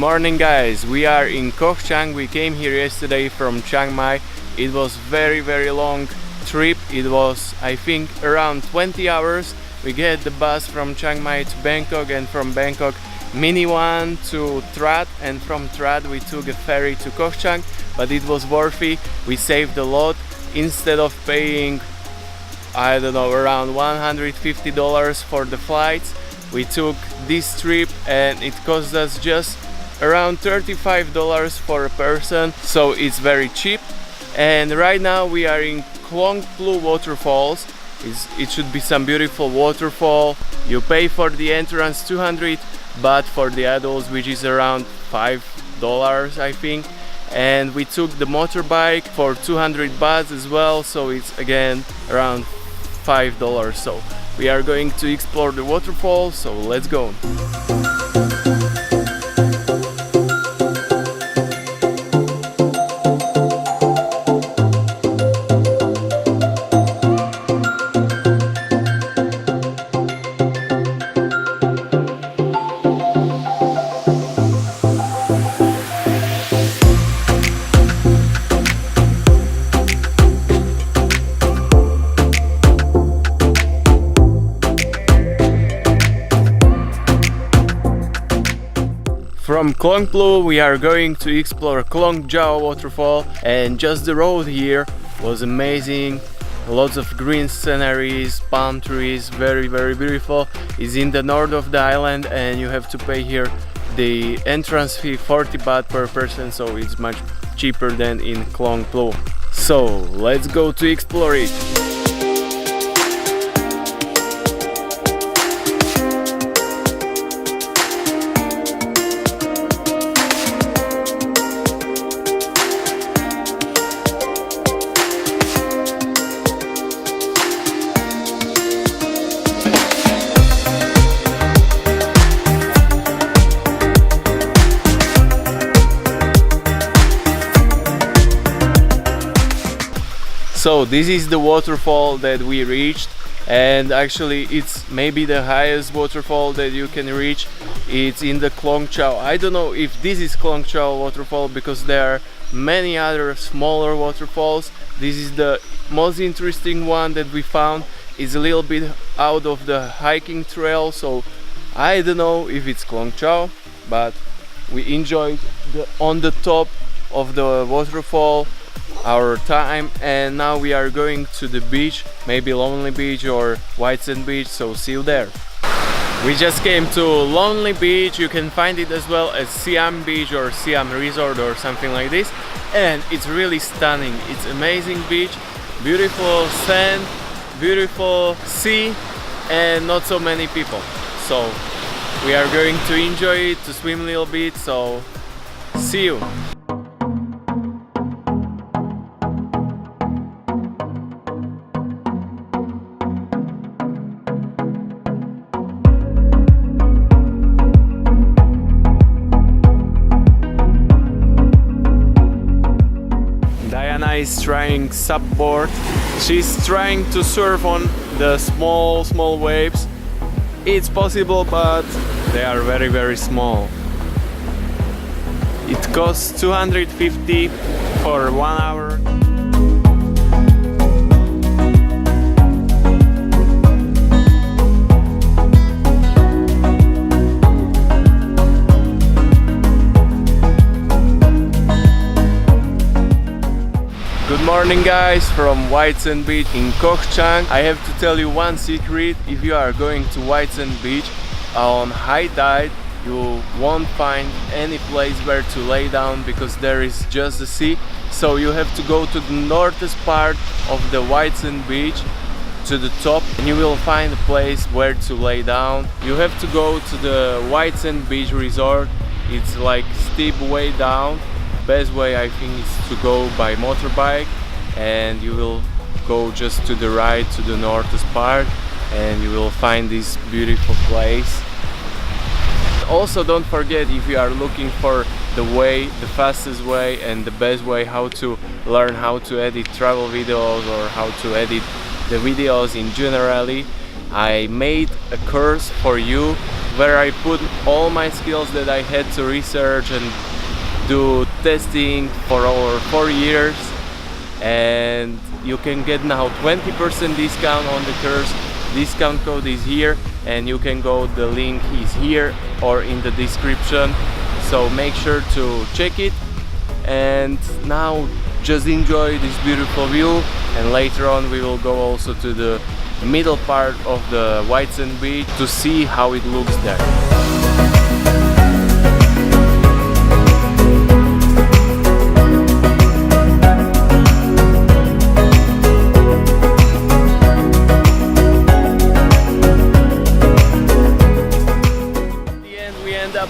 morning guys, we are in Koh Chang. We came here yesterday from Chiang Mai. It was very long trip. It was I think around 20 hours. We get the bus from Chiang Mai to Bangkok and from Bangkok mini one to Trat, and from Trat we took a ferry to Koh Chang, but it was worth it. We saved a lot. Instead of paying, I don't know, around $150 for the flights, we took this trip and it cost us just around $35 for a person, so it's very cheap. And right now we are in Klong Plu waterfalls. It should be some beautiful waterfall. You pay for the entrance 200 baht for the adults, which is around $5 I think. And we took the motorbike for 200 bahts as well, so it's again around $5. So we are going to explore the waterfall, so let's go. From Klong Plu we are going to explore Klong Jau waterfall, and just the road here was amazing. Lots of green sceneries, palm trees, very beautiful. It's in the north of the island and you have to pay here the entrance fee 40 baht per person, so it's much cheaper than in Klong Plu. So let's go to explore it. So this is the waterfall that we reached, and actually it's maybe the highest waterfall that you can reach. It's in the Klong Chau. I don't know if this is Klong Chau waterfall because there are many other smaller waterfalls. This is the most interesting one that we found. It's a little bit out of the hiking trail, so I don't know if it's Klong Chau, but we enjoyed on the top of the waterfall our time, and now we are going to the beach, maybe Lonely Beach or White Sand Beach, so see you there. We just came to Lonely Beach. You can find it as well as Siam Beach or Siam Resort or something like this, and it's really stunning. It's amazing beach, beautiful sand, beautiful sea, and not so many people, so we are going to enjoy it, to swim a little bit, so see you. Is trying subboard. She's trying to surf on the small waves. It's possible, but they are very small. It costs 250 for 1 hour. Good morning guys, from White Sand Beach in Koh Chang. I have to tell you one secret: if you are going to White Sand Beach on high tide, you won't find any place where to lay down because there is just the sea. So you have to go to the northeast part of the White Sand Beach, to the top, and you will find a place where to lay down. You have to go to the White Sand Beach Resort. It's like steep way down. Best way I think is to go by motorbike, and you will go just to the right to the northeast part and you will find this beautiful place. Also, don't forget, if you are looking for the fastest way and the best way how to learn how to edit travel videos or how to edit the videos in generally, I made a course for you where I put all my skills that I had to research and do testing for over 4 years, and you can get now 20% discount on the course. Discount code is here, and you can go, the link is here or in the description, so make sure to check it. And now just enjoy this beautiful view, and later on we will go also to the middle part of the white sand beach to see how it looks there.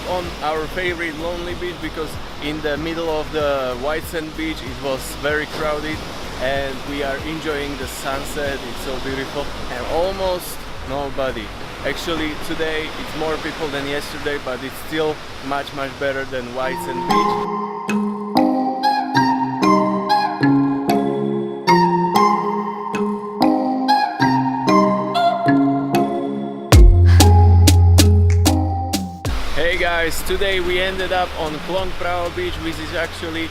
On our favorite lonely beach, because in the middle of the white sand beach it was very crowded, and we are enjoying the sunset. It's so beautiful and almost nobody. Actually today it's more people than yesterday, but it's still much better than white sand beach. Hey guys, today we ended up on Klong Prao beach, which is actually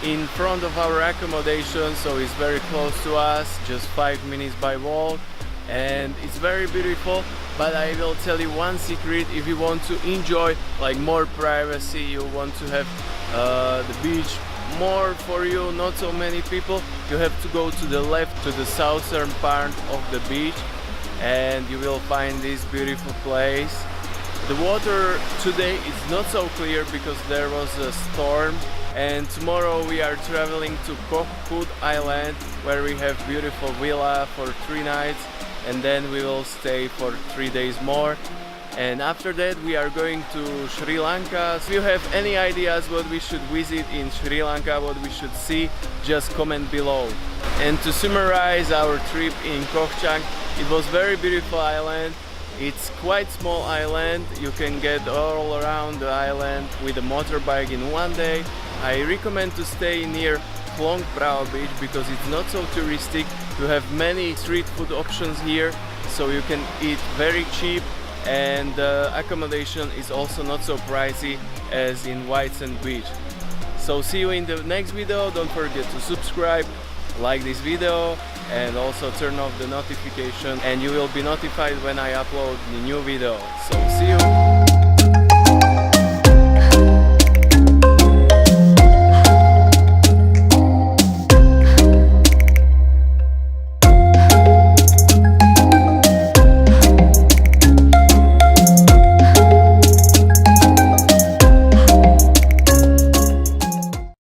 in front of our accommodation, so it's very close to us, just 5 minutes by walk, and it's very beautiful. But I will tell you one secret: if you want to enjoy like more privacy, you want to have the beach more for you, not so many people, you have to go to the left, to the southern part of the beach, and you will find this beautiful place. The water today is not so clear because there was a storm, and tomorrow we are traveling to Koh Chang Island, where we have beautiful villa for 3 nights, and then we will stay for 3 days more. And after that we are going to Sri Lanka. If you have any ideas what we should visit in Sri Lanka, what we should see, just comment below. And to summarize our trip in Koh Chang, it was very beautiful island. It's quite small island. You can get all around the island with a motorbike in 1 day. I recommend to stay near Klong Prao beach because it's not so touristic. You have many street food options here, so you can eat very cheap, and the accommodation is also not so pricey as in white sand beach. So see you in the next video. Don't forget to subscribe, like this video, and also turn off the notification, and you will be notified when I upload the new video. So see you!